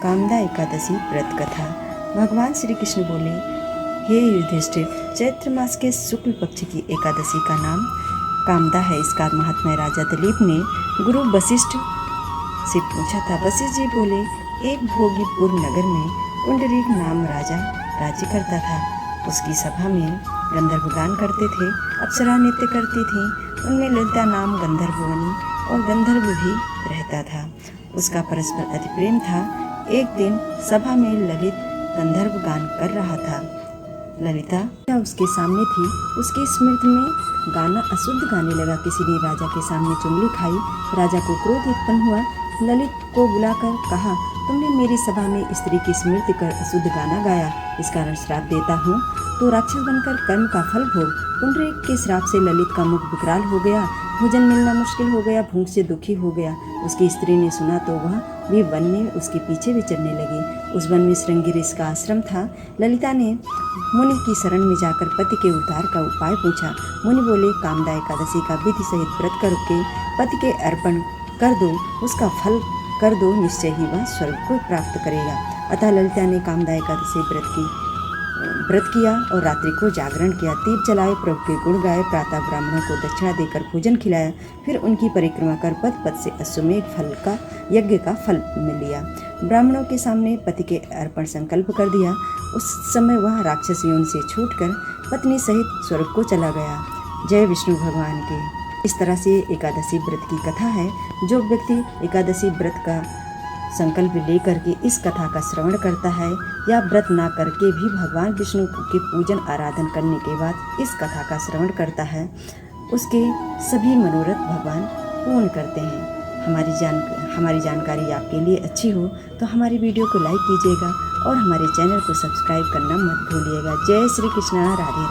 कामदा एकादशी व्रत कथा। भगवान श्री कृष्ण बोले, हे युधिष्ठिर, चैत्र मास के शुक्ल पक्ष की एकादशी का नाम कामदा है। इसका महात्मा राजा दिलीप ने गुरु वशिष्ठ से पूछा था। वशिष्ठ जी बोले, एक भोगीपुर नगर में पुंडरीक नाम राजा राज्य करता था। उसकी सभा में गंधर्व गान करते थे, अप्सरा नृत्य करती थी। उनमें ललिता नाम गंधर्ववनी और गंधर्व भी रहता था। उसका परस्पर अति प्रेम था। एक दिन सभा में ललित गंधर्व गान कर रहा था। ललिता उसके सामने थी। उसकी स्मृति में गाना अशुद्ध गाने लगा। किसी ने राजा के सामने चुंगली खाई। राजा को क्रोध उत्पन्न हुआ। ललित को बुलाकर कहा, तुमने मेरी सभा में स्त्री की स्मृति कर अशुद्ध गाना गाया, इस कारण श्राप देता हूँ, तो राक्षस बनकर कर्म का फल भोग। पुंडरीक के श्राप से ललित का मुख विकराल हो गया, भोजन मिलना मुश्किल हो गया, भूख से दुखी हो गया। उसकी स्त्री ने सुना तो वह भी वन में उसके पीछे विचरने लगी। उस वन में श्रृंगी ऋषि का आश्रम था। ललिता ने मुनि की शरण में जाकर पति के उद्धार का उपाय पूछा। मुनि बोले, कामदा एकादशी का विधि सहित व्रत करके पति के अर्पण कर दो, उसका फल कर दो, निश्चय ही वह स्वर्ग को प्राप्त करेगा। अतः ललिता ने कामदा एकादशी व्रत किया और रात्रि को जागरण किया। दीप जलाए, प्रभु के गुण गाए, प्रातः ब्राह्मणों को दक्षिणा देकर भोजन खिलाया। फिर उनकी परिक्रमा कर पद पद से अश्वमेध फल का यज्ञ का फल मिल लिया। ब्राह्मणों के सामने पति के अर्पण संकल्प कर दिया। उस समय वह राक्षस योनि से छूटकर पत्नी सहित स्वर्ग को चला गया। जय विष्णु भगवान के। इस तरह से एकादशी व्रत की कथा है। जो व्यक्ति एकादशी व्रत का संकल्प लेकर के इस कथा का श्रवण करता है या व्रत ना करके भी भगवान विष्णु के पूजन आराधन करने के बाद इस कथा का श्रवण करता है, उसके सभी मनोरथ भगवान पूर्ण करते हैं। हमारी जानकारी आपके लिए अच्छी हो तो हमारी वीडियो को लाइक कीजिएगा और हमारे चैनल को सब्सक्राइब करना मत भूलिएगा। जय श्री कृष्णा। राधे।